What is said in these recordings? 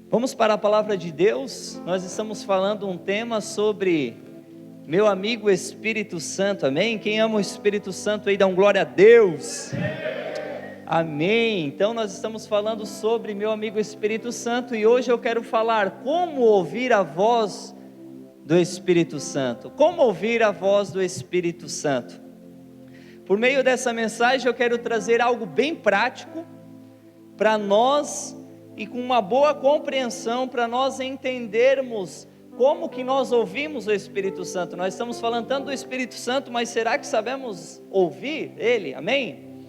Vamos para a palavra de Deus. Nós estamos falando um tema sobre meu amigo Espírito Santo, amém? Quem ama o Espírito Santo aí, dá um glória a Deus. Amém. Então nós estamos falando sobre meu amigo Espírito Santo e hoje eu quero falar como ouvir a voz do Espírito Santo. Como ouvir a voz do Espírito Santo? Por meio dessa mensagem eu quero trazer algo bem prático para nós e com uma boa compreensão para nós entendermos como que nós ouvimos o Espírito Santo. Nós estamos falando tanto do Espírito Santo, mas será que sabemos ouvir Ele? Amém?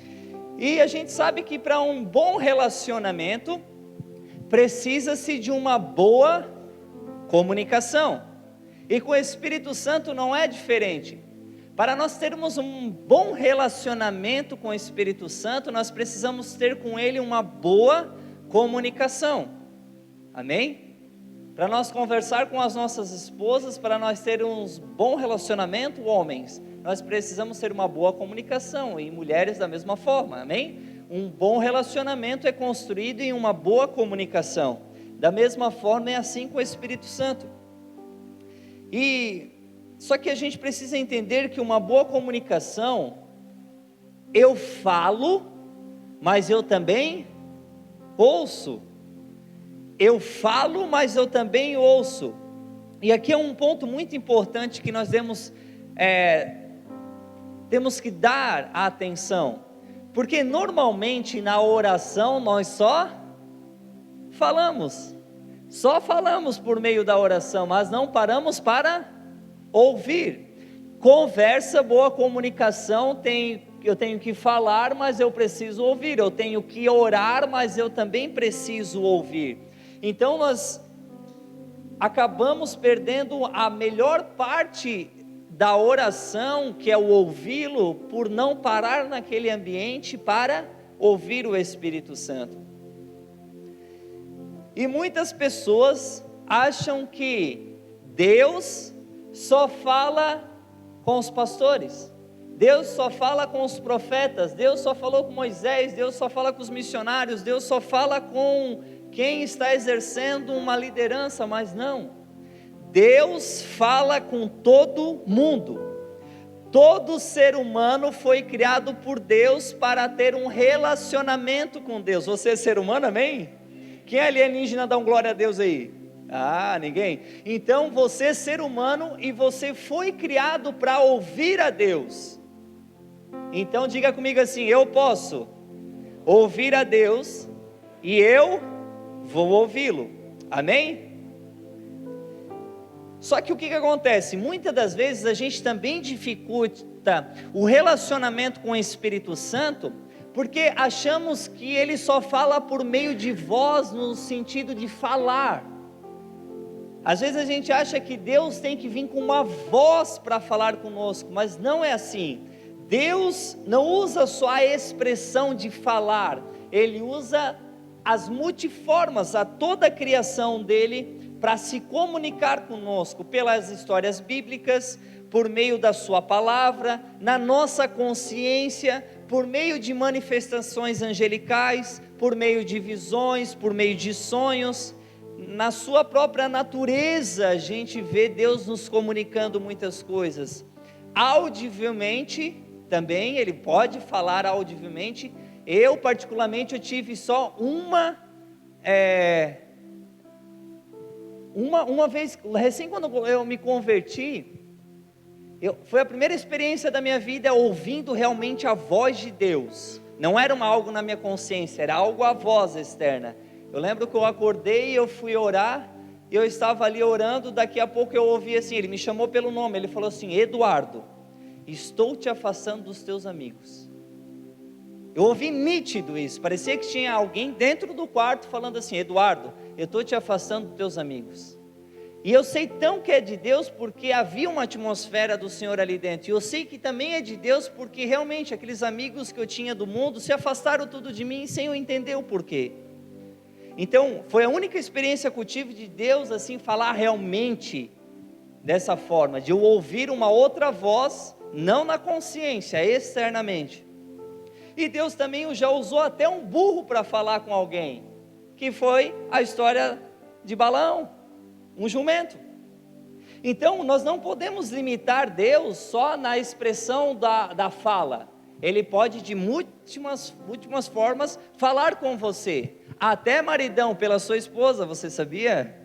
E a gente sabe que para um bom relacionamento, precisa-se de uma boa comunicação. E com o Espírito Santo não é diferente. Para nós termos um bom relacionamento com o Espírito Santo, nós precisamos ter com Ele uma boa comunicação, amém? Para nós conversar com as nossas esposas, para nós termos um bom relacionamento, homens, nós precisamos ter uma boa comunicação, e mulheres da mesma forma, amém? Um bom relacionamento é construído em uma boa comunicação, da mesma forma é assim com o Espírito Santo. Só que a gente precisa entender que uma boa comunicação, eu falo, mas eu também ouço. Eu falo, mas eu também ouço. E aqui é um ponto muito importante que nós temos que dar atenção, porque normalmente na oração nós só falamos por meio da oração, mas não paramos para ouvir. Conversa, boa comunicação, eu tenho que falar, mas eu preciso ouvir. Eu tenho que orar, mas eu também preciso ouvir. Então nós acabamos perdendo a melhor parte da oração, que é o ouvi-lo, por não parar naquele ambiente para ouvir o Espírito Santo. E muitas pessoas acham que Deus só fala com os pastores, Deus só fala com os profetas, Deus só falou com Moisés, Deus só fala com os missionários, Deus só fala com quem está exercendo uma liderança, mas não, Deus fala com todo mundo. Todo ser humano foi criado por Deus para ter um relacionamento com Deus. Você é ser humano, amém? Quem é alienígena, dá um glória a Deus aí? Ah, ninguém? Então você é ser humano e você foi criado para ouvir a Deus. Então diga comigo assim: eu posso ouvir a Deus e eu vou ouvi-lo, amém? Só que o que acontece? Muitas das vezes a gente também dificulta o relacionamento com o Espírito Santo, porque achamos que Ele só fala por meio de voz, no sentido de falar. Às vezes a gente acha que Deus tem que vir com uma voz para falar conosco, mas não é assim. Deus não usa só a expressão de falar, Ele usa as multiformas, a toda a criação dEle, para se comunicar conosco, pelas histórias bíblicas, por meio da sua palavra, na nossa consciência, por meio de manifestações angelicais, por meio de visões, por meio de sonhos. Na sua própria natureza, a gente vê Deus nos comunicando muitas coisas. Audivelmente, também, Ele pode falar audivelmente. Eu particularmente, eu tive só uma vez, recém quando eu me converti, foi a primeira experiência da minha vida ouvindo realmente a voz de Deus. Não era algo na minha consciência, era algo a voz externa. Eu lembro que eu acordei, eu fui orar, e eu estava ali orando, daqui a pouco eu ouvi assim, Ele me chamou pelo nome, Ele falou assim: Eduardo, estou te afastando dos teus amigos. Eu ouvi nítido isso, parecia que tinha alguém dentro do quarto falando assim: Eduardo, eu estou te afastando dos teus amigos. E eu sei tão que é de Deus, porque havia uma atmosfera do Senhor ali dentro, e eu sei que também é de Deus, porque realmente aqueles amigos que eu tinha do mundo, se afastaram tudo de mim, sem eu entender o porquê. Então, foi a única experiência que eu tive de Deus, assim, falar realmente dessa forma, de eu ouvir uma outra voz, não na consciência, externamente. E Deus também já usou até um burro para falar com alguém, que foi a história de Balaão, um jumento. Então, nós não podemos limitar Deus só na expressão da fala. Ele pode de múltiplas formas falar com você. Até maridão pela sua esposa, você sabia?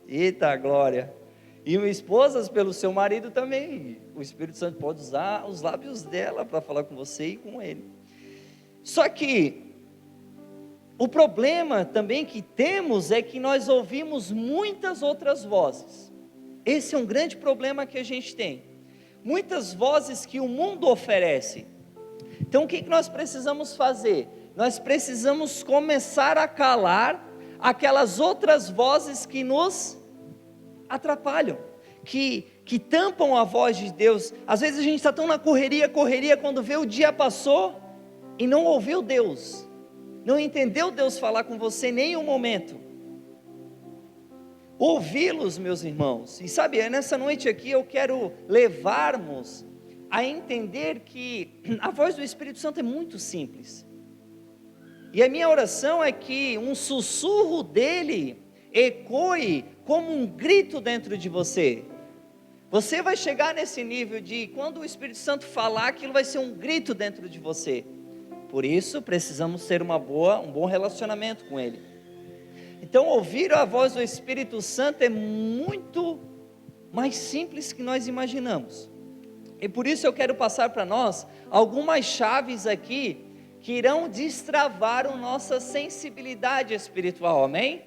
Eita glória! E esposas pelo seu marido também. O Espírito Santo pode usar os lábios dela para falar com você e com ele. Só que o problema também que temos é que nós ouvimos muitas outras vozes. Esse é um grande problema que a gente tem. Muitas vozes que o mundo oferece. Então o que nós precisamos fazer? Nós precisamos começar a calar aquelas outras vozes que nos atrapalham, que tampam a voz de Deus. Às vezes a gente está tão na correria, quando vê o dia passou e não ouviu Deus, não entendeu Deus falar com você em nenhum momento. Ouvi-los, meus irmãos, e sabe, nessa noite aqui eu quero levarmos a entender que a voz do Espírito Santo é muito simples, e a minha oração é que um sussurro dele ecoe como um grito dentro de você. Você vai chegar nesse nível de quando o Espírito Santo falar, aquilo vai ser um grito dentro de você. Por isso precisamos ter um bom relacionamento com ele. Então ouvir a voz do Espírito Santo é muito mais simples que nós imaginamos. E por isso eu quero passar para nós algumas chaves aqui que irão destravar a nossa sensibilidade espiritual, amém?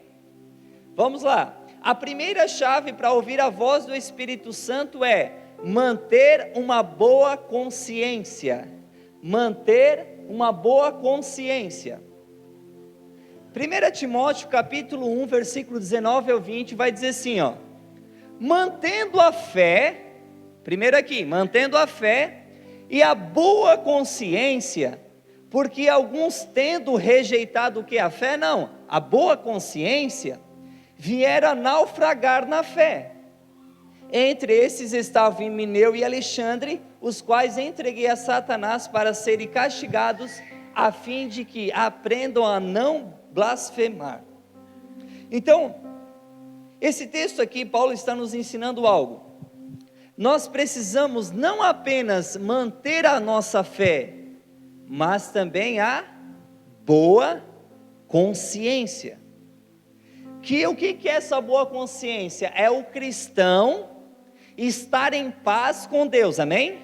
Vamos lá. A primeira chave para ouvir a voz do Espírito Santo é manter uma boa consciência. Manter uma boa consciência. 1 Timóteo capítulo 1, versículo 19 ao 20, vai dizer assim, ó: mantendo a fé, primeiro aqui, mantendo a fé e a boa consciência, porque alguns tendo rejeitado o que? A fé? Não, a boa consciência, vieram a naufragar na fé. Entre esses estavam Himeneu e Alexandre, os quais entreguei a Satanás para serem castigados, a fim de que aprendam a não blasfemar. Então, esse texto aqui, Paulo está nos ensinando algo. Nós precisamos não apenas manter a nossa fé, mas também a boa consciência. O que é essa boa consciência? É o cristão estar em paz com Deus, amém?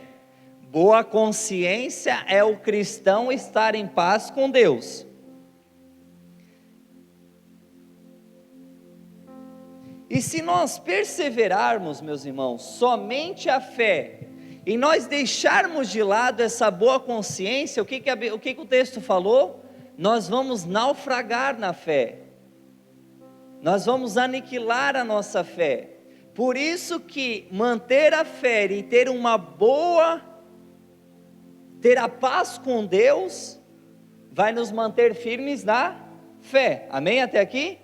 Boa consciência é o cristão estar em paz com Deus. E se nós perseverarmos, meus irmãos, somente a fé, e nós deixarmos de lado essa boa consciência, o que o texto falou? Nós vamos naufragar na fé, nós vamos aniquilar a nossa fé. Por isso que manter a fé e ter ter a paz com Deus, vai nos manter firmes na fé, amém até aqui?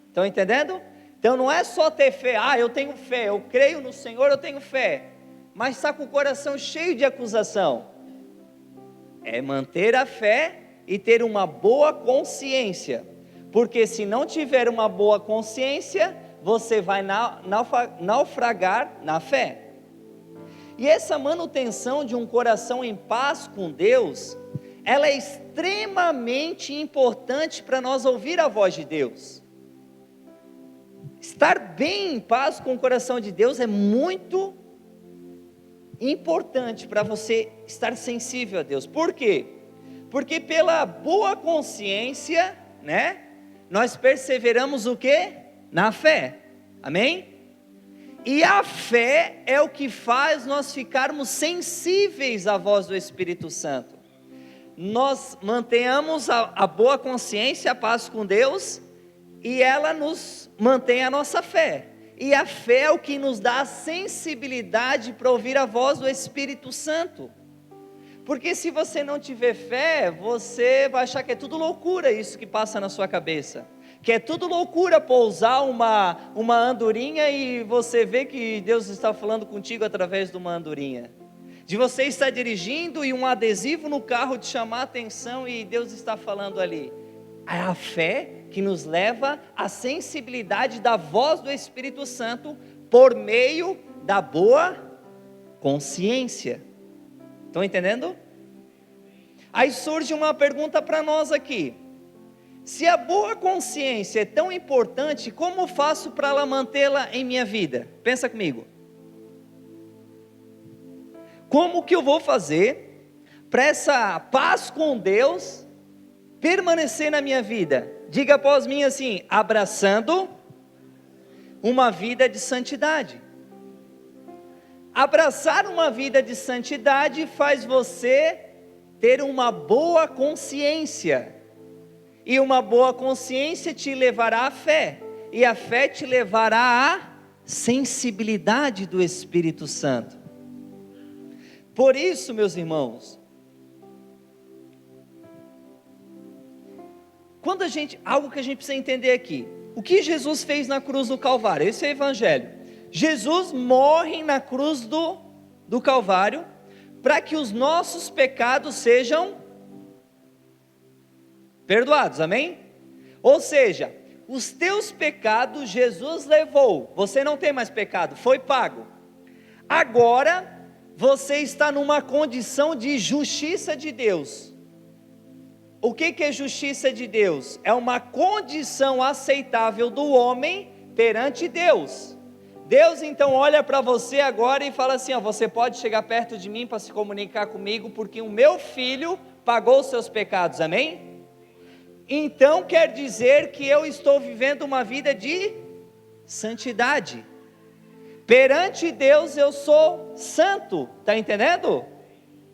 Estão entendendo? Então não é só ter fé, eu tenho fé, eu creio no Senhor, eu tenho fé, mas está com o coração cheio de acusação. É manter a fé e ter uma boa consciência, porque se não tiver uma boa consciência, você vai naufragar na fé. E essa manutenção de um coração em paz com Deus, ela é extremamente importante para nós ouvir a voz de Deus. Estar bem em paz com o coração de Deus é muito importante para você estar sensível a Deus. Por quê? Porque pela boa consciência, nós perseveramos o quê? Na fé, amém? E a fé é o que faz nós ficarmos sensíveis à voz do Espírito Santo. Nós mantenhamos a boa consciência, a paz com Deus, e ela nos mantém a nossa fé. E a fé é o que nos dá a sensibilidade para ouvir a voz do Espírito Santo. Porque se você não tiver fé, você vai achar que é tudo loucura isso que passa na sua cabeça. Que é tudo loucura pousar uma andorinha e você vê que Deus está falando contigo através de uma andorinha. De você estar dirigindo e um adesivo no carro te chamar a atenção e Deus está falando ali. A fé que nos leva à sensibilidade da voz do Espírito Santo por meio da boa consciência. Estão entendendo? Aí surge uma pergunta para nós aqui: se a boa consciência é tão importante, como faço para ela mantê-la em minha vida? Pensa comigo. Como que eu vou fazer para essa paz com Deus permanecer na minha vida? Diga após mim assim: abraçando uma vida de santidade. Abraçar uma vida de santidade faz você ter uma boa consciência. E uma boa consciência te levará à fé. E a fé te levará à sensibilidade do Espírito Santo. Por isso, meus irmãos, algo que a gente precisa entender aqui: o que Jesus fez na cruz do Calvário? Esse é o Evangelho. Jesus morre na cruz do Calvário para que os nossos pecados sejam perdoados, amém? Ou seja, os teus pecados Jesus levou, você não tem mais pecado, foi pago. Agora você está numa condição de justiça de Deus. O que é justiça de Deus? É uma condição aceitável do homem perante Deus. Deus então olha para você agora e fala assim: você pode chegar perto de mim para se comunicar comigo, porque o meu filho pagou os seus pecados, amém? Então quer dizer que eu estou vivendo uma vida de santidade. Perante Deus eu sou santo, está entendendo?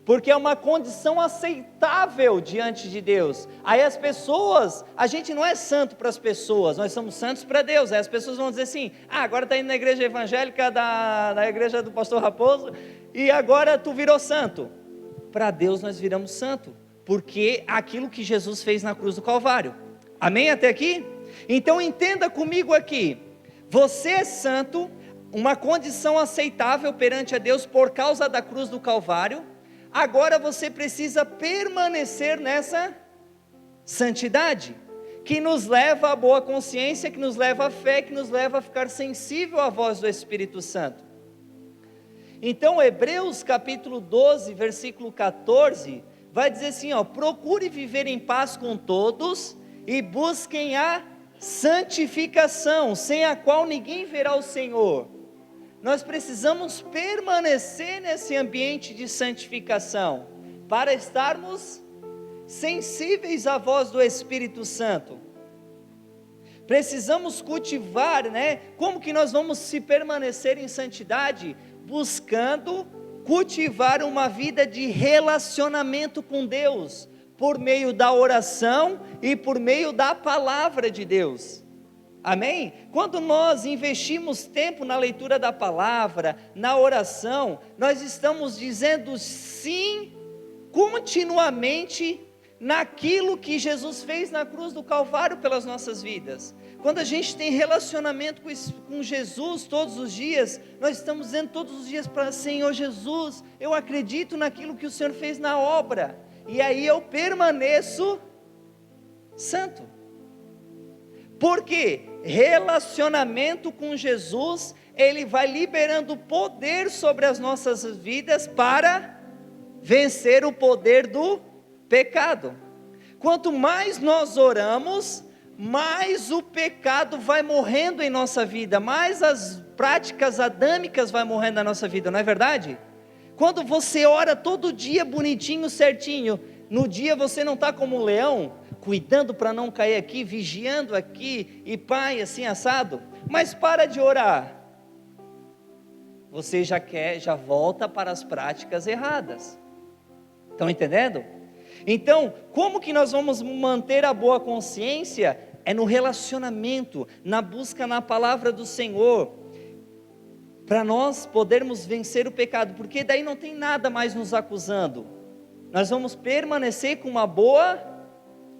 Porque é uma condição aceitável diante de Deus. Aí as pessoas, a gente não é santo para as pessoas, nós somos santos para Deus. Aí as pessoas vão dizer assim: agora está indo na igreja evangélica, da igreja do pastor Raposo, e agora tu virou santo. Para Deus nós viramos santo, porque aquilo que Jesus fez na cruz do Calvário. Amém até aqui? Então entenda comigo aqui: você é santo, uma condição aceitável perante a Deus por causa da cruz do Calvário. Agora você precisa permanecer nessa santidade, que nos leva à boa consciência, que nos leva à fé, que nos leva a ficar sensível à voz do Espírito Santo. Então Hebreus capítulo 12, versículo 14, vai dizer assim: procure viver em paz com todos e busquem a santificação, sem a qual ninguém verá o Senhor. Nós precisamos permanecer nesse ambiente de santificação, para estarmos sensíveis à voz do Espírito Santo. Precisamos cultivar, como que nós vamos se permanecer em santidade? Buscando cultivar uma vida de relacionamento com Deus, por meio da oração e por meio da palavra de Deus. Amém? Quando nós investimos tempo na leitura da palavra, na oração, nós estamos dizendo sim continuamente naquilo que Jesus fez na cruz do Calvário pelas nossas vidas. Quando a gente tem relacionamento com Jesus todos os dias, nós estamos dizendo todos os dias para Senhor Jesus, eu acredito naquilo que o Senhor fez na obra, e aí eu permaneço santo. Porque relacionamento com Jesus, ele vai liberando poder sobre as nossas vidas para vencer o poder do pecado. Quanto mais nós oramos, mais o pecado vai morrendo em nossa vida, mais as práticas adâmicas vai morrendo na nossa vida, não é verdade? Quando você ora todo dia bonitinho, certinho, no dia você não está como um leão, cuidando para não cair aqui, vigiando aqui, e pai, assim assado, mas para de orar, você já volta para as práticas erradas. Estão entendendo? Então, como que nós vamos manter a boa consciência? É no relacionamento, na busca na palavra do Senhor, para nós podermos vencer o pecado, porque daí não tem nada mais nos acusando. Nós vamos permanecer com uma boa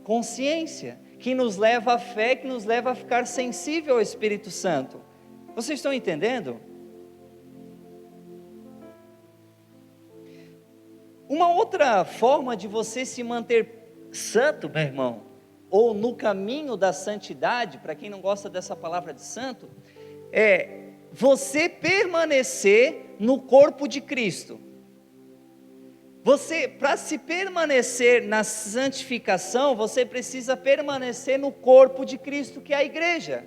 consciência, que nos leva à fé, que nos leva a ficar sensível ao Espírito Santo. Vocês estão entendendo? Uma outra forma de você se manter santo, meu irmão, ou no caminho da santidade, para quem não gosta dessa palavra de santo, é você permanecer no corpo de Cristo. Você, para se permanecer na santificação, você precisa permanecer no corpo de Cristo, que é a igreja.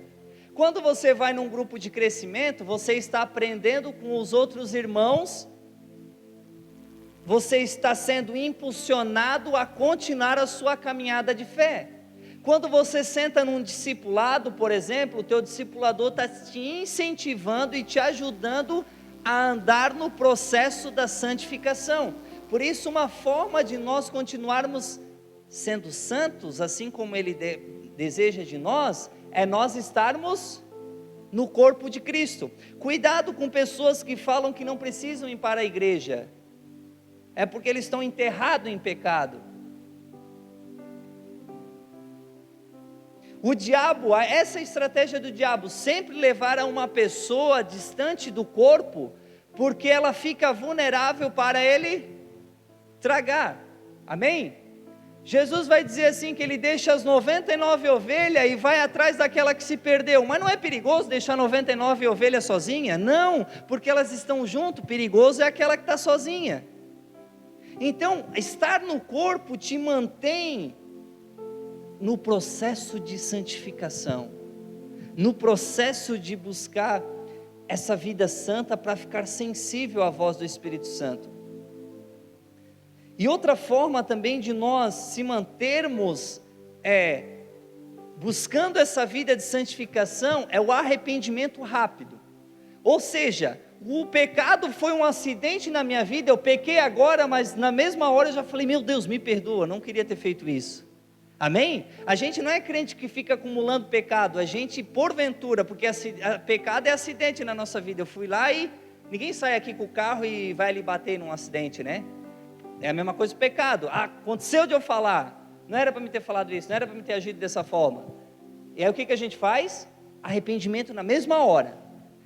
Quando você vai num grupo de crescimento, você está aprendendo com os outros irmãos, você está sendo impulsionado a continuar a sua caminhada de fé. Quando você senta num discipulado, por exemplo, o teu discipulador está te incentivando e te ajudando a andar no processo da santificação. Por isso, uma forma de nós continuarmos sendo santos, assim como Ele deseja de nós, é nós estarmos no corpo de Cristo. Cuidado com pessoas que falam que não precisam ir para a igreja, é porque eles estão enterrados em pecado. O diabo, essa estratégia do diabo, sempre levar a uma pessoa distante do corpo, porque ela fica vulnerável para ele tragar, amém? Jesus vai dizer assim, que ele deixa as 99 ovelhas e vai atrás daquela que se perdeu, mas não é perigoso deixar 99 ovelhas sozinha? Não, porque elas estão junto, perigoso é aquela que está sozinha. Então, estar no corpo te mantém no processo de santificação, no processo de buscar essa vida santa para ficar sensível à voz do Espírito Santo. E outra forma também de nós se mantermos buscando essa vida de santificação é o arrependimento rápido. Ou seja, o pecado foi um acidente na minha vida, eu pequei agora, mas na mesma hora eu já falei, meu Deus, me perdoa, não queria ter feito isso. Amém? A gente não é crente que fica acumulando pecado, a gente porventura, porque pecado é acidente na nossa vida. Eu fui lá e ninguém sai aqui com o carro e vai lhe bater num acidente, né? É a mesma coisa o pecado. Aconteceu de eu falar, não era para me ter falado isso, não era para me ter agido dessa forma. E aí o que a gente faz? Arrependimento na mesma hora.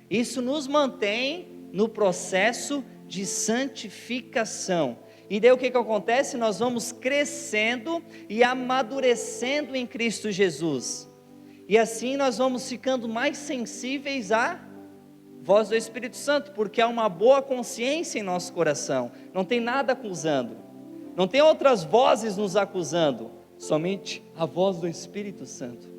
Isso nos mantém no processo de santificação. E daí o que acontece? Nós vamos crescendo e amadurecendo em Cristo Jesus. E assim nós vamos ficando mais sensíveis à voz do Espírito Santo, porque há uma boa consciência em nosso coração. Não tem nada acusando. Não tem outras vozes nos acusando. Somente a voz do Espírito Santo.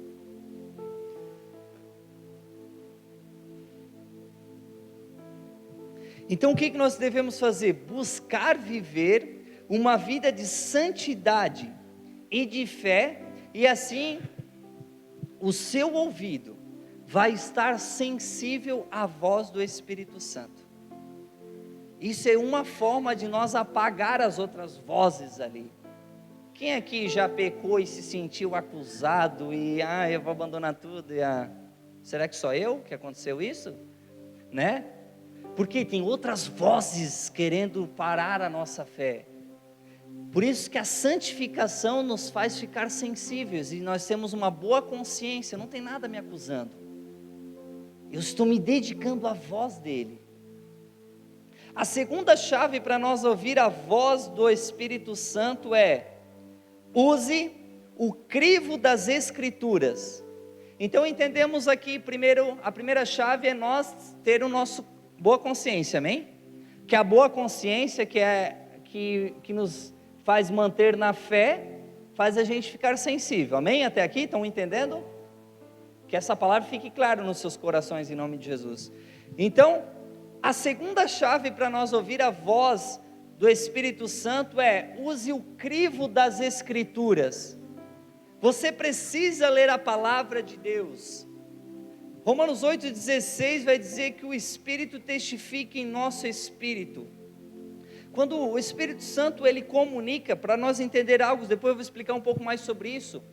Então o que nós devemos fazer? Buscar viver uma vida de santidade e de fé, e assim o seu ouvido vai estar sensível à voz do Espírito Santo. Isso é uma forma de nós apagar as outras vozes ali. Quem aqui já pecou e se sentiu acusado e eu vou abandonar tudo será que só eu que aconteceu isso? Né? Porque tem outras vozes querendo parar a nossa fé. Por isso que a santificação nos faz ficar sensíveis, e nós temos uma boa consciência, não tem nada me acusando. Eu estou me dedicando à voz dele. A segunda chave para nós ouvir a voz do Espírito Santo é: use o crivo das Escrituras. Então entendemos aqui, primeiro, a primeira chave é nós ter o nosso boa consciência, amém? Que a boa consciência que nos faz manter na fé, faz a gente ficar sensível, amém? Até aqui, estão entendendo? Que essa palavra fique clara nos seus corações, em nome de Jesus. Então, a segunda chave para nós ouvir a voz do Espírito Santo é: use o crivo das Escrituras. Você precisa ler a palavra de Deus. Romanos 8,16 vai dizer que o Espírito testifica em nosso espírito. Quando o Espírito Santo ele comunica, para nós entender algo, depois eu vou explicar um pouco mais sobre isso.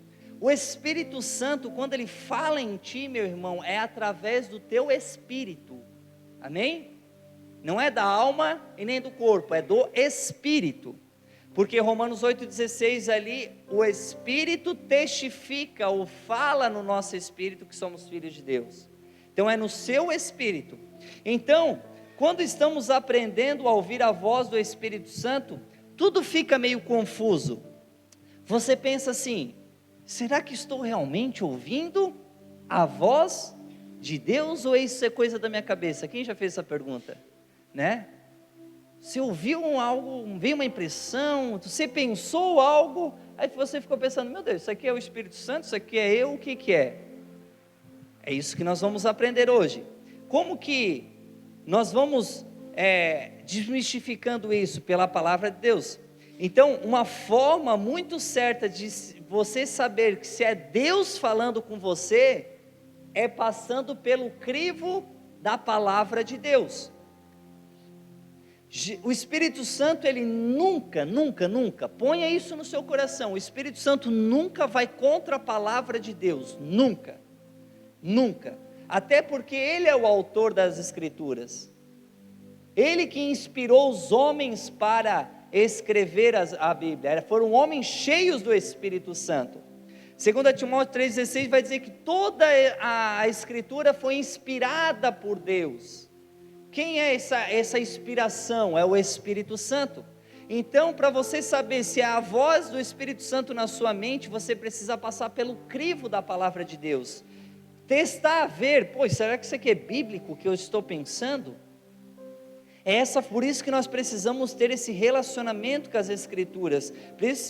O Espírito Santo, quando ele fala em ti, meu irmão, é através do teu espírito, amém? Não é da alma e nem do corpo, é do espírito. Porque Romanos 8,16 ali, o Espírito testifica ou fala no nosso espírito que somos filhos de Deus. Então é no seu espírito. Então, quando estamos aprendendo a ouvir a voz do Espírito Santo, tudo fica meio confuso. Você pensa assim: será que estou realmente ouvindo a voz de Deus, ou isso é coisa da minha cabeça? Quem já fez essa pergunta, né? Você ouviu algo, veio uma impressão, você pensou algo, aí você ficou pensando, meu Deus, isso aqui é o Espírito Santo, isso aqui é eu, o que que é? É isso que nós vamos aprender hoje. Como que nós vamos desmistificando isso pela palavra de Deus? Então, uma forma muito certa de você saber que se é Deus falando com você, é passando pelo crivo da palavra de Deus. O Espírito Santo, ele nunca, ponha isso no seu coração, o Espírito Santo nunca vai contra a palavra de Deus, nunca, até porque ele é o autor das Escrituras, ele que inspirou os homens para escrever a Bíblia, foram homens cheios do Espírito Santo. 2 Timóteo 3,16 vai dizer que toda a Escritura foi inspirada por Deus. Quem é essa inspiração? É o Espírito Santo. Então, para você saber se é a voz do Espírito Santo na sua mente, você precisa passar pelo crivo da palavra de Deus. Testar, ver, será que isso aqui é bíblico que eu estou pensando? Por isso que nós precisamos ter esse relacionamento com as Escrituras,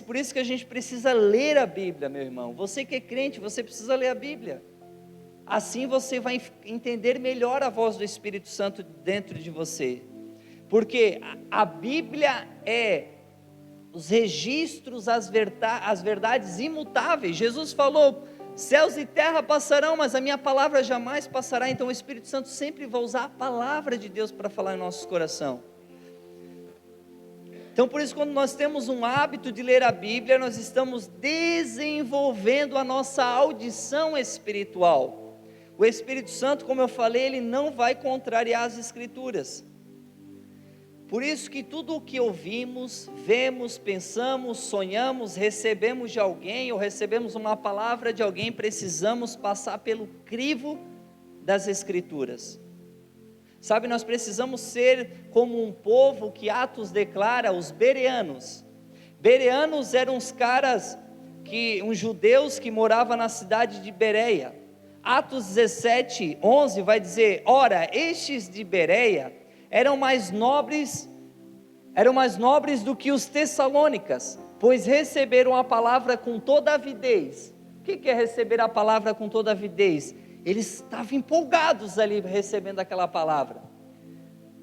por isso que a gente precisa ler a Bíblia, meu irmão. Você que é crente, você precisa ler a Bíblia. Assim você vai entender melhor a voz do Espírito Santo dentro de você, porque a Bíblia é os registros, as verdades imutáveis. Jesus falou, céus e terra passarão, mas a minha palavra jamais passará. Então o Espírito Santo sempre vai usar a palavra de Deus para falar em nosso coração. Então por isso, quando nós temos um hábito de ler a Bíblia, nós estamos desenvolvendo a nossa audição espiritual. O Espírito Santo, como eu falei, ele não vai contrariar as Escrituras. Por isso que tudo o que ouvimos, vemos, pensamos, sonhamos, recebemos de alguém, ou recebemos uma palavra de alguém, precisamos passar pelo crivo das Escrituras. Sabe, nós precisamos ser como um povo que Atos declara, os bereanos. Bereanos eram uns caras, uns judeus que moravam na cidade de Bereia. Atos 17, 11 vai dizer, ora, estes de Bereia eram mais nobres do que os tessalônicas, pois receberam a palavra com toda avidez. O que é receber a palavra com toda avidez? Eles estavam empolgados ali recebendo aquela palavra,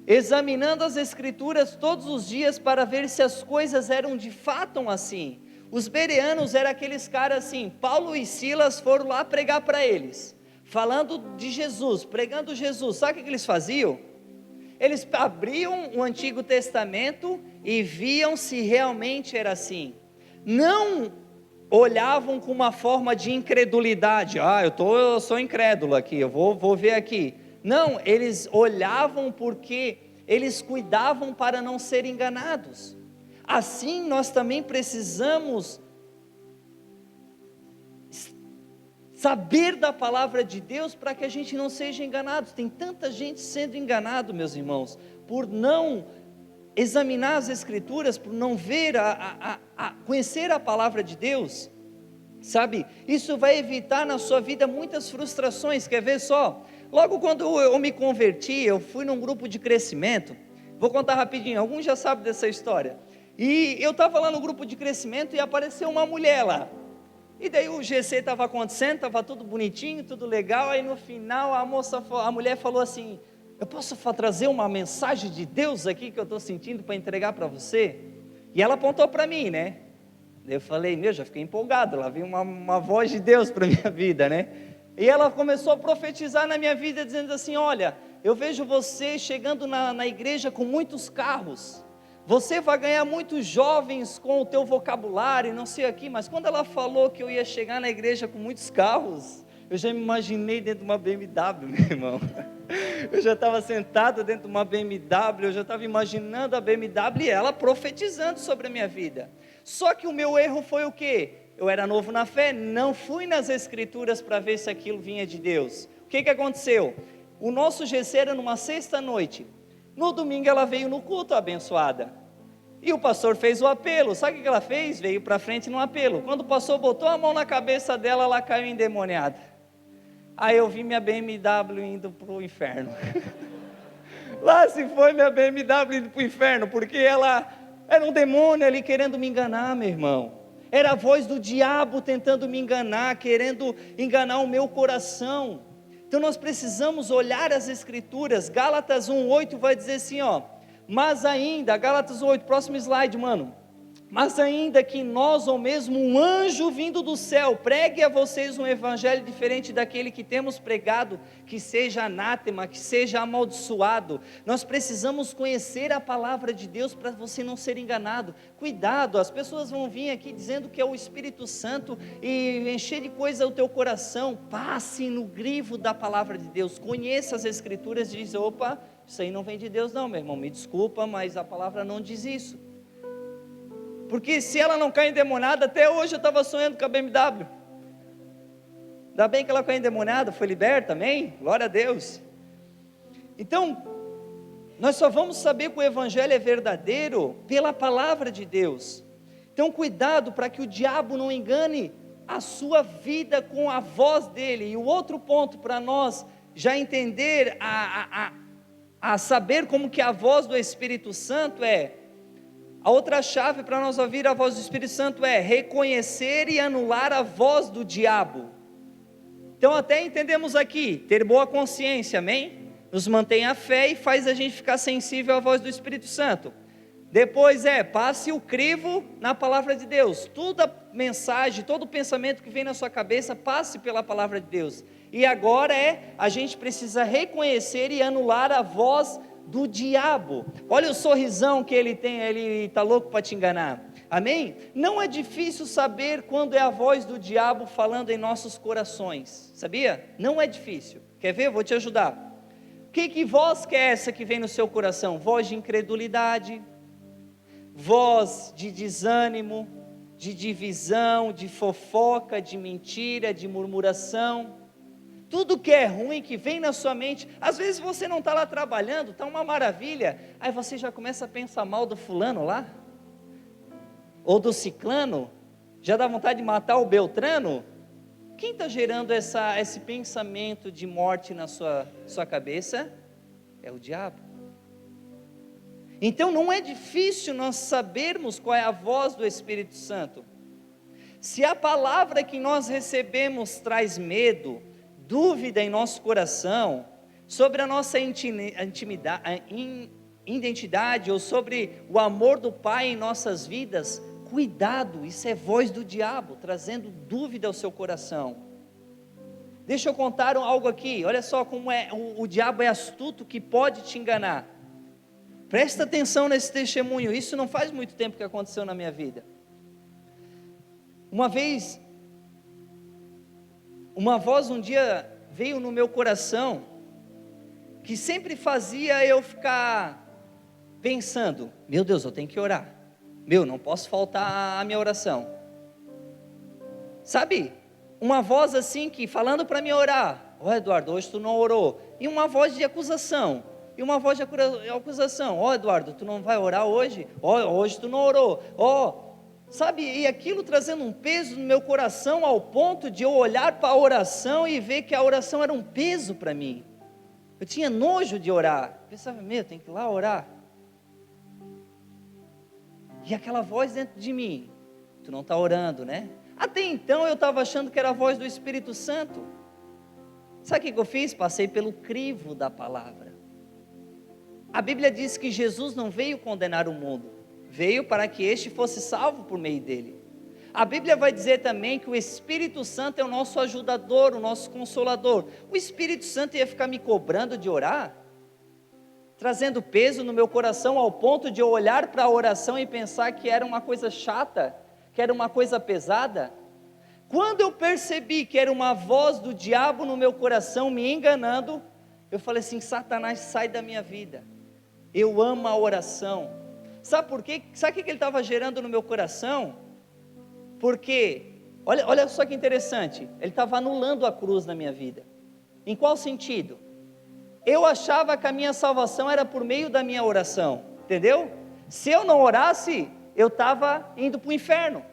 examinando as Escrituras todos os dias para ver se as coisas eram de fato assim. Os bereanos eram aqueles caras assim, Paulo e Silas foram lá pregar para eles, falando de Jesus, pregando Jesus. Sabe o que eles faziam? Eles abriam o Antigo Testamento e viam se realmente era assim. Não olhavam com uma forma de incredulidade, eu sou incrédulo aqui, eu vou ver aqui. Não, eles olhavam porque eles cuidavam para não serem enganados. Assim nós também precisamos saber da palavra de Deus para que a gente não seja enganado. Tem tanta gente sendo enganado, meus irmãos, por não examinar as Escrituras, por não ver, conhecer a palavra de Deus, sabe? Isso vai evitar na sua vida muitas frustrações. Quer ver só? Logo quando eu me converti, eu fui num grupo de crescimento. Vou contar rapidinho, alguns já sabem dessa história. E eu estava lá no grupo de crescimento e apareceu uma mulher lá. E daí o GC estava acontecendo, estava tudo bonitinho, tudo legal. Aí no final a mulher falou assim, eu posso trazer uma mensagem de Deus aqui que eu estou sentindo para entregar para você? E ela apontou para mim, né? Eu falei, já fiquei empolgado, lá veio uma voz de Deus para a minha vida, né? E ela começou a profetizar na minha vida, dizendo assim, olha, eu vejo você chegando na igreja com muitos carros, você vai ganhar muitos jovens com o teu vocabulário, não sei aqui, mas quando ela falou que eu ia chegar na igreja com muitos carros, eu já me imaginei dentro de uma BMW, meu irmão. Eu já estava sentado dentro de uma BMW, eu já estava imaginando a BMW e ela profetizando sobre a minha vida. Só que o meu erro foi o quê? Eu era novo na fé, não fui nas Escrituras para ver se aquilo vinha de Deus. O que aconteceu? O nosso GC era numa sexta-noite, no domingo ela veio no culto abençoada, E o pastor fez o apelo. Sabe o que ela fez? Veio para frente no apelo. Quando o pastor botou a mão na cabeça dela, ela caiu endemoniada. Aí eu vi minha BMW indo para o inferno. Lá se foi minha BMW indo para o inferno, porque ela era um demônio ali querendo me enganar, meu irmão. Era a voz do diabo tentando me enganar, querendo enganar o meu coração. Então nós precisamos olhar as Escrituras. Gálatas 1:8 vai dizer assim, ó. Mas ainda, Gálatas 8, próximo slide, mano. Mas ainda que nós, ou mesmo um anjo vindo do céu, pregue a vocês um evangelho diferente daquele que temos pregado, que seja anátema, que seja amaldiçoado. Nós precisamos conhecer a palavra de Deus para você não ser enganado. Cuidado, as pessoas vão vir aqui dizendo que é o Espírito Santo e encher de coisa o teu coração. Passe no crivo da palavra de Deus, conheça as Escrituras e diz, opa, isso aí não vem de Deus não, meu irmão, me desculpa, mas a palavra não diz isso. Porque se ela não cai endemoniada, até hoje eu estava sonhando com a BMW. Ainda bem que ela caiu endemoniada, foi liberta, amém? Glória a Deus. Então, nós só vamos saber que o Evangelho é verdadeiro pela palavra de Deus. Então cuidado para que o diabo não engane a sua vida com a voz dele. E o outro ponto para nós já entender, a saber como que a voz do Espírito Santo é, a outra chave para nós ouvir a voz do Espírito Santo é reconhecer e anular a voz do diabo. Então até entendemos aqui, ter boa consciência, amém? Nos mantém a fé e faz a gente ficar sensível à voz do Espírito Santo. Depois passe o crivo na palavra de Deus. Toda mensagem, todo pensamento que vem na sua cabeça, passe pela palavra de Deus. E agora a gente precisa reconhecer e anular a voz do diabo. Olha o sorrisão que ele tem, ele está louco para te enganar, amém? Não é difícil saber quando é a voz do diabo falando em nossos corações, sabia? Não é difícil, quer ver? Eu vou te ajudar. Que voz que é essa que vem no seu coração? Voz de incredulidade, voz de desânimo, de divisão, de fofoca, de mentira, de murmuração. Tudo que é ruim, que vem na sua mente, às vezes você não está lá trabalhando, está uma maravilha, aí você já começa a pensar mal do fulano lá, ou do ciclano, já dá vontade de matar o beltrano. Quem está gerando esse pensamento de morte na sua cabeça? É o diabo. Então não é difícil nós sabermos qual é a voz do Espírito Santo. Se a palavra que nós recebemos traz medo, dúvida em nosso coração, sobre a nossa identidade, ou sobre o amor do Pai em nossas vidas, cuidado, isso é voz do diabo, trazendo dúvida ao seu coração. Deixa eu contar algo aqui, olha só como o diabo é astuto, que pode te enganar. Presta atenção nesse testemunho, isso não faz muito tempo que aconteceu na minha vida. Uma vez, uma voz um dia veio no meu coração, que sempre fazia eu ficar pensando, meu Deus, eu tenho que orar, não posso faltar a minha oração, sabe, uma voz assim que falando para mim orar, Eduardo, hoje tu não orou, e uma voz de acusação, Eduardo, tu não vai orar hoje, hoje tu não orou, sabe, e aquilo trazendo um peso no meu coração, ao ponto de eu olhar para a oração e ver que a oração era um peso para mim. Eu tinha nojo de orar, pensava, tem que ir lá orar. E aquela voz dentro de mim, tu não está orando, né? Até então eu estava achando que era a voz do Espírito Santo. Sabe o que eu fiz? Passei pelo crivo da palavra. A Bíblia diz que Jesus não veio condenar o mundo, veio para que este fosse salvo por meio dele. A Bíblia vai dizer também que o Espírito Santo é o nosso ajudador, o nosso consolador. O Espírito Santo ia ficar me cobrando de orar, trazendo peso no meu coração, ao ponto de eu olhar para a oração e pensar que era uma coisa chata, que era uma coisa pesada. Quando eu percebi que era uma voz do diabo no meu coração me enganando, eu falei assim, Satanás, sai da minha vida. Eu amo a oração. Sabe por quê? Sabe o que ele estava gerando no meu coração? Porque, olha só que interessante, ele estava anulando a cruz na minha vida. Em qual sentido? Eu achava que a minha salvação era por meio da minha oração, entendeu? Se eu não orasse, eu estava indo para o inferno.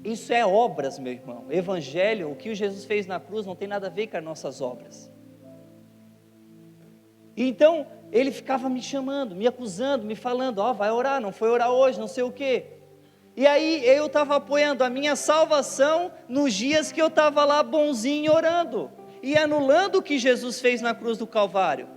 Isso é obras, meu irmão. Evangelho, o que Jesus fez na cruz não tem nada a ver com as nossas obras. Então, ele ficava me chamando, me acusando, me falando, vai orar, não foi orar hoje, não sei o quê. E aí eu estava apoiando a minha salvação nos dias que eu estava lá bonzinho orando, e anulando o que Jesus fez na cruz do Calvário.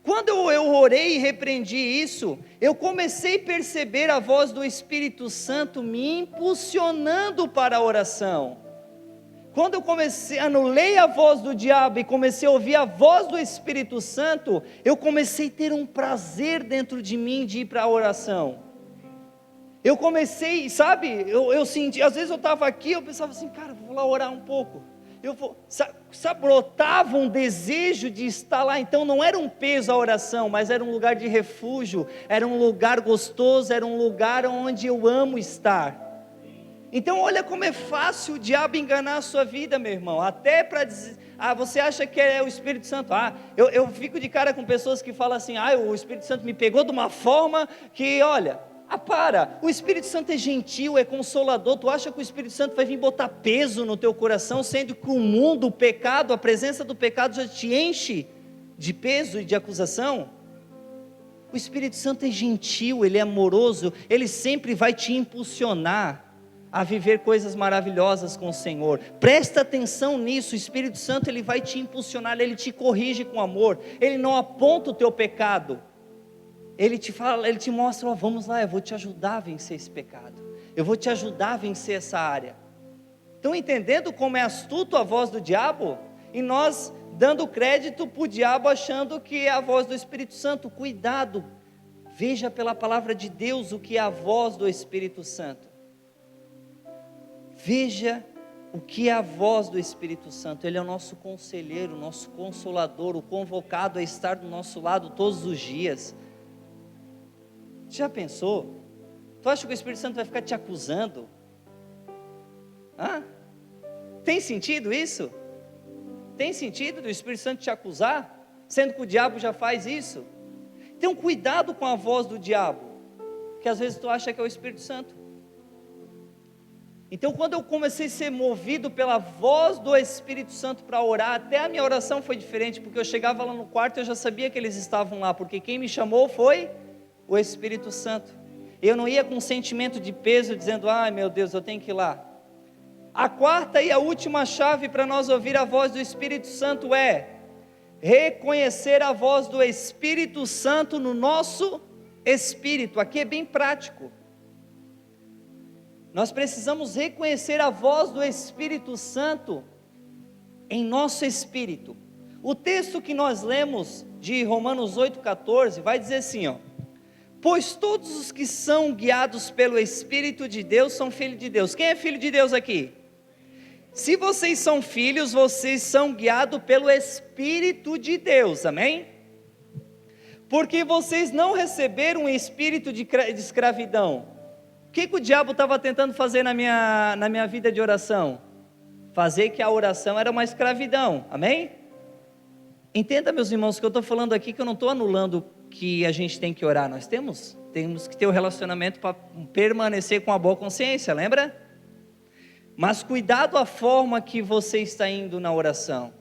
Quando eu orei e repreendi isso, eu comecei a perceber a voz do Espírito Santo me impulsionando para a oração. Quando eu anulei a voz do diabo e comecei a ouvir a voz do Espírito Santo, eu comecei a ter um prazer dentro de mim de ir para a oração. Eu comecei, sabe, eu senti, às vezes eu estava aqui, eu pensava assim, cara, vou lá orar um pouco. Brotava um desejo de estar lá. Então não era um peso a oração, mas era um lugar de refúgio, era um lugar gostoso, era um lugar onde eu amo estar. Então olha como é fácil o diabo enganar a sua vida, meu irmão, até para dizer, você acha que é o Espírito Santo, eu fico de cara com pessoas que falam assim, o Espírito Santo me pegou de uma forma que, olha, o Espírito Santo é gentil, é consolador. Tu acha que o Espírito Santo vai vir botar peso no teu coração, sendo que o mundo, o pecado, a presença do pecado já te enche de peso e de acusação? O Espírito Santo é gentil, ele é amoroso, ele sempre vai te impulsionar a viver coisas maravilhosas com o Senhor. Presta atenção nisso, o Espírito Santo ele vai te impulsionar, ele te corrige com amor, ele não aponta o teu pecado. Ele te fala, ele te mostra, vamos lá, eu vou te ajudar a vencer esse pecado, eu vou te ajudar a vencer essa área. Estão entendendo como é astuto a voz do diabo? E nós dando crédito para o diabo, achando que é a voz do Espírito Santo. Cuidado, veja pela palavra de Deus o que é a voz do Espírito Santo. Veja o que é a voz do Espírito Santo. Ele é o nosso conselheiro, o nosso consolador, o convocado a estar do nosso lado todos os dias. Já pensou? Tu acha que o Espírito Santo vai ficar te acusando? Tem sentido isso? Tem sentido do Espírito Santo te acusar? Sendo que o diabo já faz isso? Então cuidado com a voz do diabo, que às vezes tu acha que é o Espírito Santo. Então quando eu comecei a ser movido pela voz do Espírito Santo para orar, até a minha oração foi diferente, porque eu chegava lá no quarto e eu já sabia que eles estavam lá, porque quem me chamou foi o Espírito Santo. Eu não ia com um sentimento de peso, dizendo, meu Deus, eu tenho que ir lá. A quarta e a última chave para nós ouvir a voz do Espírito Santo é reconhecer a voz do Espírito Santo no nosso espírito. Aqui é bem prático. Nós precisamos reconhecer a voz do Espírito Santo em nosso espírito. O texto que nós lemos de Romanos 8,14 vai dizer assim, pois todos os que são guiados pelo Espírito de Deus são filhos de Deus. Quem é filho de Deus aqui? Se vocês são filhos, vocês são guiados pelo Espírito de Deus, amém? Porque vocês não receberam um espírito de escravidão. O que o diabo estava tentando fazer na minha vida de oração? Fazer que a oração era uma escravidão, amém? Entenda, meus irmãos, que eu estou falando aqui, que eu não estou anulando que a gente tem que orar. Nós temos que ter o relacionamento para permanecer com a boa consciência, lembra? Mas cuidado a forma que você está indo na oração,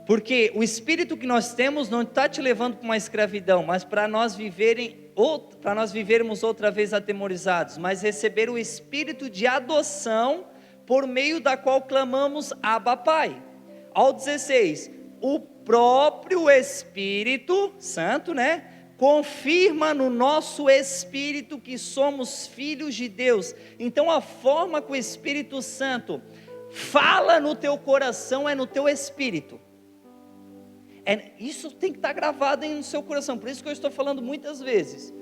porque o espírito que nós temos não está te levando para uma escravidão, mas para nós vivermos outra vez atemorizados, mas receber o espírito de adoção, por meio da qual clamamos Abba Pai. Ao 16, o próprio Espírito Santo, confirma no nosso espírito que somos filhos de Deus. Então a forma que o Espírito Santo fala no teu coração é no teu espírito. Isso tem que estar gravado no seu coração, por isso que eu estou falando muitas vezes.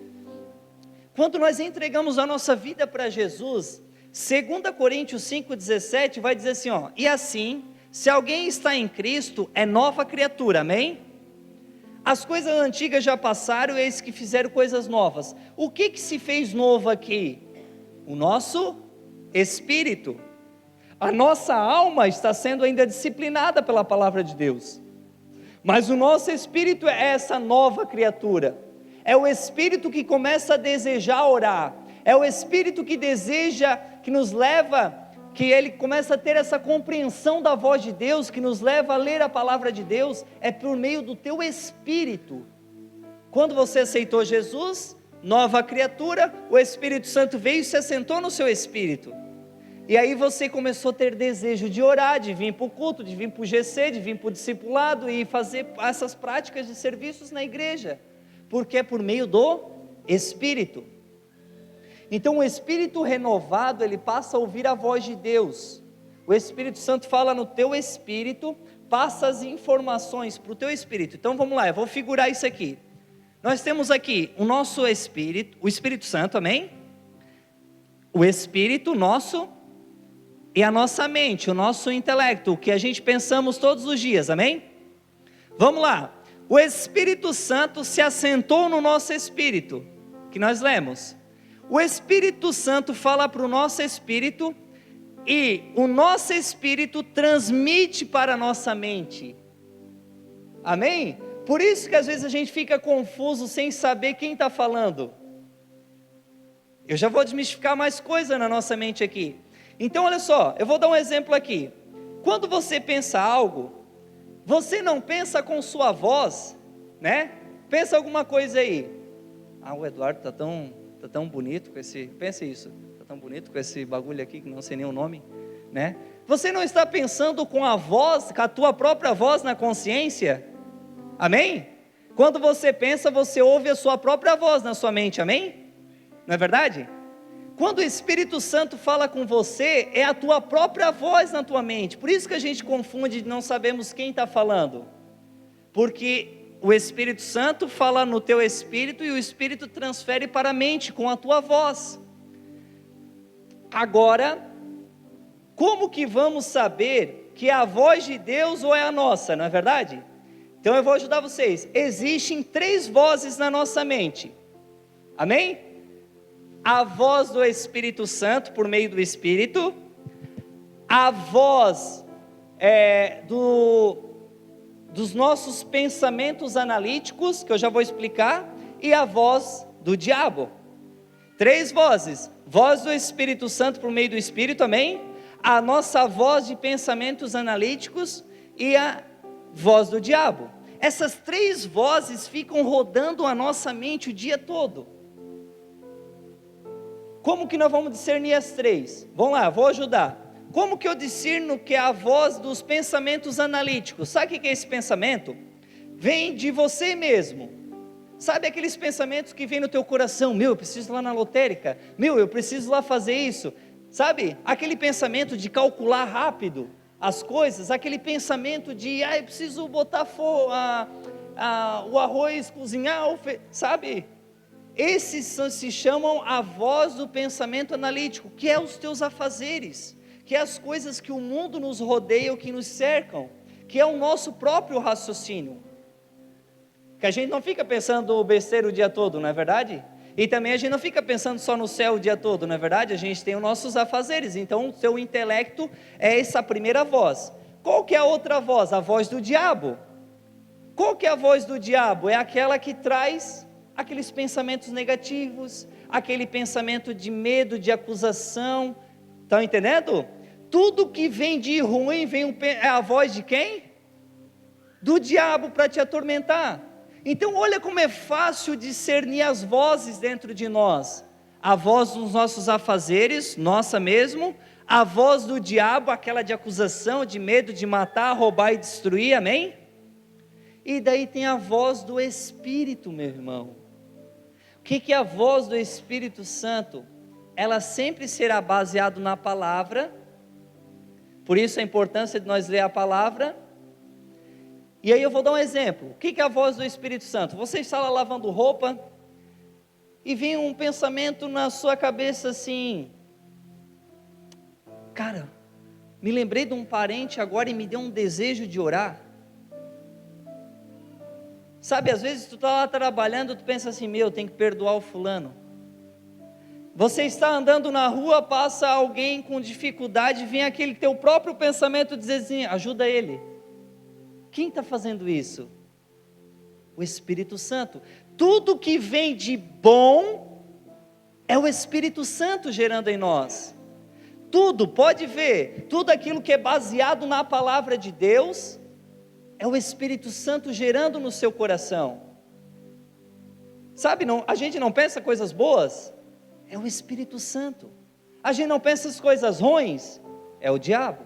Quando nós entregamos a nossa vida para Jesus, 2 Coríntios 5,17 vai dizer assim, e assim, se alguém está em Cristo, é nova criatura, amém? As coisas antigas já passaram, e eis que fizeram coisas novas. O que se fez novo aqui? O nosso espírito. A nossa alma está sendo ainda disciplinada pela palavra de Deus. Mas o nosso espírito é essa nova criatura, é o espírito que começa a desejar orar, é o espírito que deseja, que nos leva, que ele começa a ter essa compreensão da voz de Deus, que nos leva a ler a palavra de Deus, é por meio do teu espírito. Quando você aceitou Jesus, nova criatura, o Espírito Santo veio e se assentou no seu espírito, e aí você começou a ter desejo de orar, de vir para o culto, de vir para o GC, de vir para o discipulado, e fazer essas práticas de serviços na igreja, porque é por meio do Espírito. Então o Espírito renovado, ele passa a ouvir a voz de Deus, o Espírito Santo fala no teu espírito, passa as informações para o teu espírito. Então vamos lá, eu vou figurar isso aqui. Nós temos aqui o nosso espírito, o Espírito Santo, amém? O espírito nosso e a nossa mente, o nosso intelecto, o que a gente pensamos todos os dias, amém? Vamos lá, o Espírito Santo se assentou no nosso espírito, que nós lemos. O Espírito Santo fala para o nosso espírito, e o nosso espírito transmite para a nossa mente, amém? Por isso que às vezes a gente fica confuso, sem saber quem está falando. Eu já vou desmistificar mais coisa na nossa mente aqui. Então olha só, eu vou dar um exemplo aqui. Quando você pensa algo, você não pensa com sua voz, né? Pensa alguma coisa aí. O Eduardo está tão bonito com esse, pensa isso, está tão bonito com esse bagulho aqui, que não sei nem o nome, né? Você não está pensando com a voz, com a tua própria voz na consciência, amém? Quando você pensa, você ouve a sua própria voz na sua mente, amém? Não é verdade? Quando o Espírito Santo fala com você, é a tua própria voz na tua mente. Por isso que a gente confunde e não sabemos quem está falando, porque o Espírito Santo fala no teu espírito, e o Espírito transfere para a mente com a tua voz. Agora, como que vamos saber que é a voz de Deus ou é a nossa, não é verdade? Então eu vou ajudar vocês. Existem 3 vozes na nossa mente, amém? A voz do Espírito Santo, por meio do Espírito, a voz dos nossos pensamentos analíticos, que eu já vou explicar, e a voz do diabo. 3 vozes, voz do Espírito Santo por meio do Espírito, amém? A nossa voz de pensamentos analíticos e a voz do diabo. Essas 3 vozes ficam rodando a nossa mente o dia todo. Como que nós vamos discernir as 3? Vamos lá, vou ajudar. Como que eu discerno que é a voz dos pensamentos analíticos? Sabe o que é esse pensamento? Vem de você mesmo. Sabe aqueles pensamentos que vêm no teu coração? Eu preciso ir lá na lotérica. eu preciso lá fazer isso. Sabe? Aquele pensamento de calcular rápido as coisas. Aquele pensamento de, eu preciso botar o arroz, cozinhar, sabe? Esses se chamam a voz do pensamento analítico, que é os teus afazeres, que é as coisas que o mundo nos rodeia, que nos cercam, que é o nosso próprio raciocínio, que a gente não fica pensando besteira o dia todo, não é verdade? E também a gente não fica pensando só no céu o dia todo, não é verdade? A gente tem os nossos afazeres. Então o seu intelecto é essa primeira voz. Qual que é a outra voz? A voz do diabo. Qual que é a voz do diabo? É aquela que traz aqueles pensamentos negativos, aquele pensamento de medo, de acusação. Estão entendendo? Tudo que vem de ruim, é a voz de quem? Do diabo, para te atormentar. Então olha como é fácil discernir as vozes dentro de nós. A voz dos nossos afazeres, nossa mesmo. A voz do diabo, aquela de acusação, de medo, de matar, roubar e destruir, amém? E daí tem a voz do Espírito, meu irmão. O que é a voz do Espírito Santo? Ela sempre será baseada na palavra. Por isso a importância de nós ler a palavra. E aí eu vou dar um exemplo. O que é a voz do Espírito Santo? Você está lá lavando roupa e vem um pensamento na sua cabeça assim: cara, me lembrei de um parente agora e me deu um desejo de orar. Sabe, às vezes tu está lá trabalhando, tu pensa assim: eu tenho que perdoar o fulano. Você está andando na rua, passa alguém com dificuldade, vem aquele teu próprio pensamento dizer assim: ajuda ele. Quem está fazendo isso? O Espírito Santo. Tudo que vem de bom é o Espírito Santo gerando em nós. Tudo, pode ver, tudo aquilo que é baseado na palavra de Deus, é o Espírito Santo gerando no seu coração. Sabe, a gente não pensa coisas boas, é o Espírito Santo. A gente não pensa as coisas ruins, é o diabo.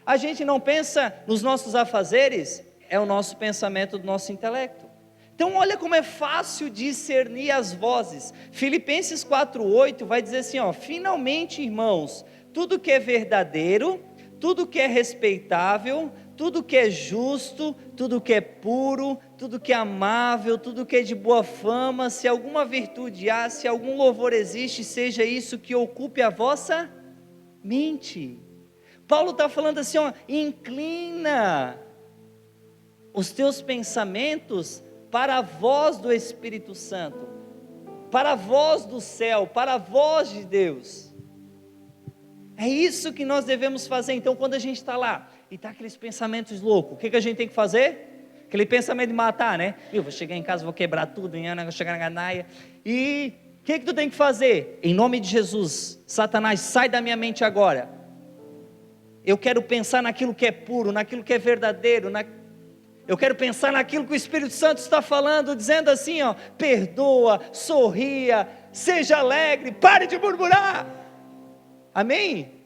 A gente não pensa nos nossos afazeres, é o nosso pensamento do nosso intelecto. Então olha como é fácil discernir as vozes. Filipenses 4:8 vai dizer assim, finalmente, irmãos, tudo que é verdadeiro, tudo que é respeitável, tudo que é justo, tudo que é puro, tudo que é amável, tudo que é de boa fama, se alguma virtude há, se algum louvor existe, seja isso que ocupe a vossa mente. Paulo está falando assim, inclina os teus pensamentos para a voz do Espírito Santo, para a voz do céu, para a voz de Deus. É isso que nós devemos fazer. Então quando a gente está lá, e está aqueles pensamentos loucos, o que a gente tem que fazer? Aquele pensamento de matar, né? Eu vou chegar em casa, vou quebrar tudo, vou chegar na ganaia. E o que tu tem que fazer? Em nome de Jesus, Satanás, sai da minha mente agora. Eu quero pensar naquilo que é puro, naquilo que é verdadeiro, eu quero pensar naquilo que o Espírito Santo está falando, dizendo assim, perdoa, sorria, seja alegre, pare de murmurar. Amém?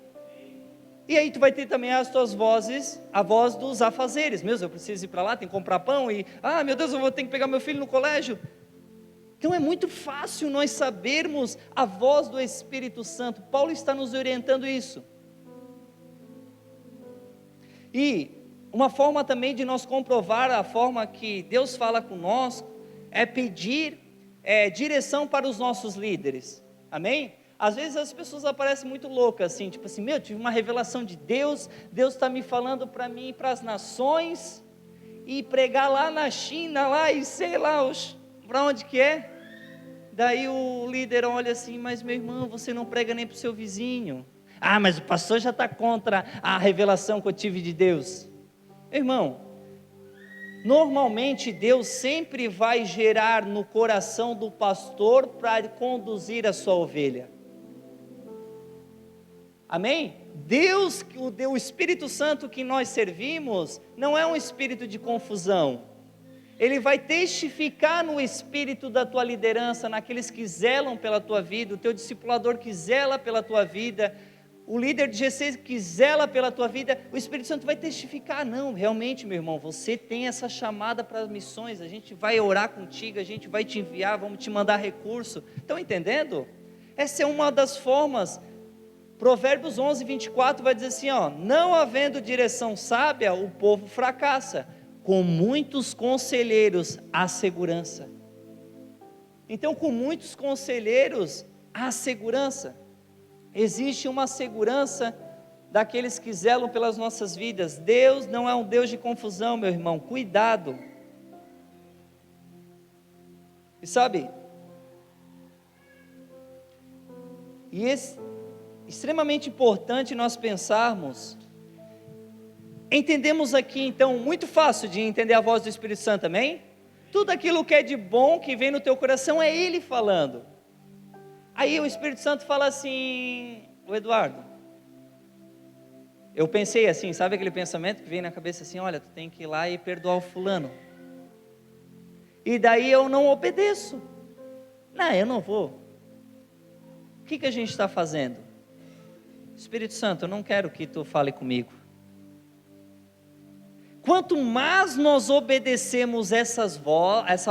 E aí tu vai ter também as tuas vozes, a voz dos afazeres. Eu preciso ir para lá, tenho que comprar pão e, meu Deus, eu vou ter que pegar meu filho no colégio. Então é muito fácil nós sabermos a voz do Espírito Santo. Paulo está nos orientando isso. E uma forma também de nós comprovar a forma que Deus fala conosco é pedir direção para os nossos líderes. Amém? Às vezes as pessoas aparecem muito loucas, assim, tipo assim, tive uma revelação de Deus, Deus está me falando para mim ir para as nações, e pregar lá na China, lá, e sei lá, para onde que é? Daí o líder olha assim, mas meu irmão, você não prega nem para o seu vizinho. Mas o pastor já está contra a revelação que eu tive de Deus. Irmão, normalmente Deus sempre vai gerar no coração do pastor para conduzir a sua ovelha. Amém? Deus, o Espírito Santo que nós servimos, não é um espírito de confusão. Ele vai testificar no espírito da tua liderança, naqueles que zelam pela tua vida, o teu discipulador que zela pela tua vida, o líder de GC que zela pela tua vida, o Espírito Santo vai testificar, não, realmente meu irmão, você tem essa chamada para as missões, a gente vai orar contigo, a gente vai te enviar, vamos te mandar recurso. Estão entendendo? Essa é uma das formas. Provérbios 11:24 vai dizer assim, não havendo direção sábia, o povo fracassa, com muitos conselheiros há segurança. Então com muitos conselheiros há segurança. Existe uma segurança daqueles que zelam pelas nossas vidas. Deus não é um Deus de confusão, meu irmão, cuidado. E sabe, extremamente importante nós pensarmos, entendemos aqui então, muito fácil de entender a voz do Espírito Santo, amém? Tudo aquilo que é de bom, que vem no teu coração, é Ele falando. Aí o Espírito Santo fala assim, o Eduardo, eu pensei assim, sabe aquele pensamento que vem na cabeça assim, olha, tu tem que ir lá e perdoar o fulano, e daí eu não obedeço, não, eu não vou. O que a gente está fazendo? Espírito Santo, eu não quero que tu fale comigo. Quanto mais nós obedecemos essa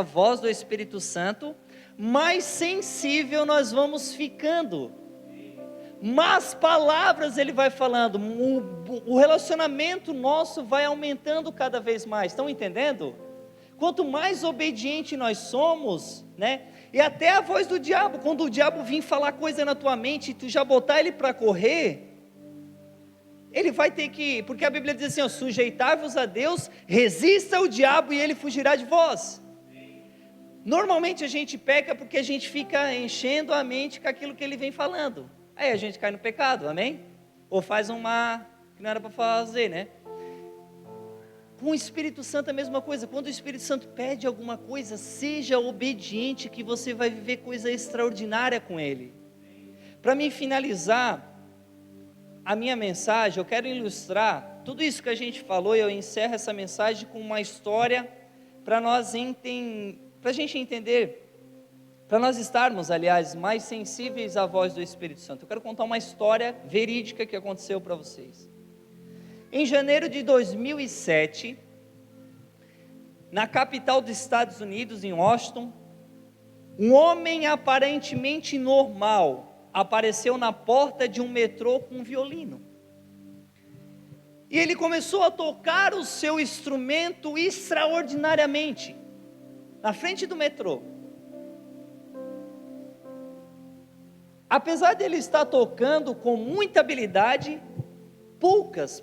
voz do Espírito Santo, mais sensível nós vamos ficando, mais palavras Ele vai falando, o relacionamento nosso vai aumentando cada vez mais, estão entendendo? Quanto mais obediente nós somos, né? E até a voz do diabo, quando o diabo vir falar coisa na tua mente, e tu já botar ele para correr, ele vai ter que, porque a Bíblia diz assim, sujeitai-vos a Deus, resista ao diabo e ele fugirá de vós. Normalmente a gente peca porque a gente fica enchendo a mente com aquilo que ele vem falando, aí a gente cai no pecado, amém? Ou faz uma que não era para fazer, né? Com o Espírito Santo é a mesma coisa. Quando o Espírito Santo pede alguma coisa, seja obediente, que você vai viver coisa extraordinária com Ele. Para mim finalizar a minha mensagem, eu quero ilustrar tudo isso que a gente falou, e eu encerro essa mensagem com uma história para a gente entender, para nós estarmos, aliás, mais sensíveis à voz do Espírito Santo. Eu quero contar uma história verídica que aconteceu para vocês. Em janeiro de 2007, na capital dos Estados Unidos, em Washington, um homem aparentemente normal apareceu na porta de um metrô com um violino. E ele começou a tocar o seu instrumento extraordinariamente, na frente do metrô. Apesar dele estar tocando com muita habilidade,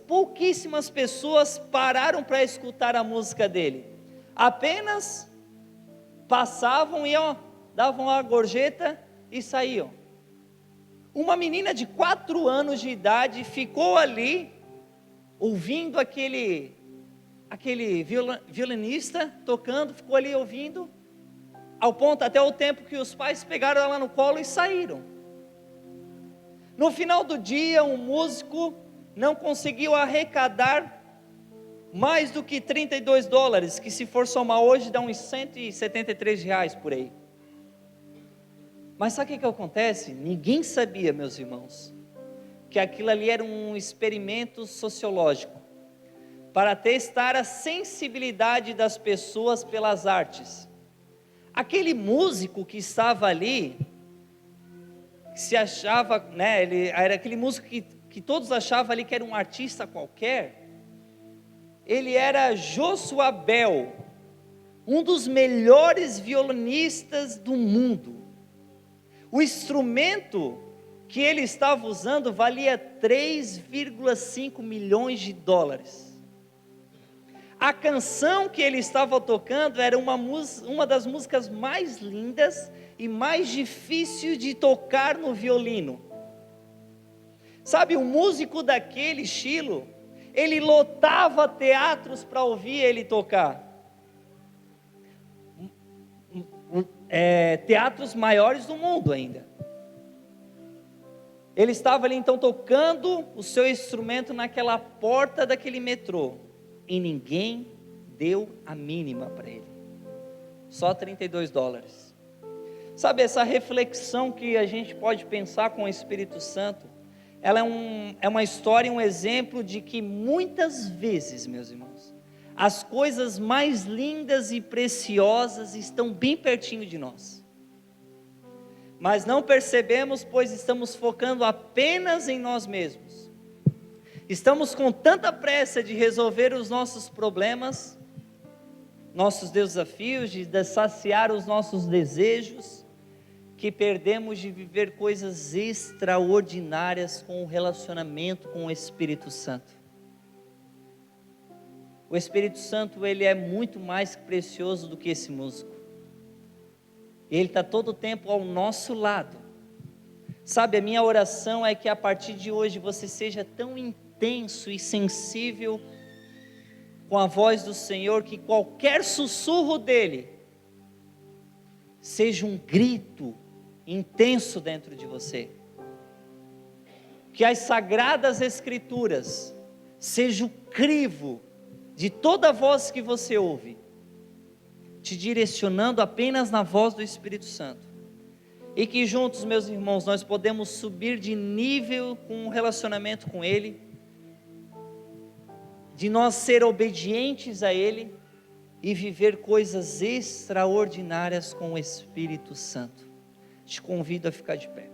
pouquíssimas pessoas pararam para escutar a música dele. Apenas passavam e davam a gorjeta e saíam. Uma menina de 4 anos de idade ficou ali, ouvindo aquele violinista tocando, ficou ali ouvindo, ao ponto, até o tempo que os pais pegaram ela no colo e saíram. No final do dia, um músico não conseguiu arrecadar mais do que $32, que se for somar hoje dá uns R$173 por aí. Mas sabe o que acontece? Ninguém sabia, meus irmãos, que aquilo ali era um experimento sociológico, para testar a sensibilidade das pessoas pelas artes. Aquele músico que estava ali, se achava, ele era aquele músico que todos achavam ali que era um artista qualquer. Ele era Joshua Bell, um dos melhores violinistas do mundo. O instrumento que ele estava usando valia $3,5 milhões. A canção que ele estava tocando era uma das músicas mais lindas e mais difíceis de tocar no violino. Sabe, um músico daquele estilo, ele lotava teatros para ouvir ele tocar. Teatros maiores do mundo ainda. Ele estava ali então tocando o seu instrumento naquela porta daquele metrô, e ninguém deu a mínima para ele, só $32. Sabe, essa reflexão que a gente pode pensar com o Espírito Santo, ela é uma história, um exemplo de que muitas vezes, meus irmãos, as coisas mais lindas e preciosas estão bem pertinho de nós, mas não percebemos, pois estamos focando apenas em nós mesmos. Estamos com tanta pressa de resolver os nossos problemas, nossos desafios, de saciar os nossos desejos, que perdemos de viver coisas extraordinárias com o relacionamento com o Espírito Santo. O Espírito Santo, ele é muito mais precioso do que esse músico. Ele está todo o tempo ao nosso lado. Sabe, a minha oração é que a partir de hoje você seja tão intenso e sensível com a voz do Senhor, que qualquer sussurro dele seja um grito intenso dentro de você. Que as sagradas escrituras seja o crivo de toda voz que você ouve, te direcionando apenas na voz do Espírito Santo. E que juntos, meus irmãos, nós podemos subir de nível com o relacionamento com Ele, de nós ser obedientes a Ele e viver coisas extraordinárias com o Espírito Santo. Te convido a ficar de pé.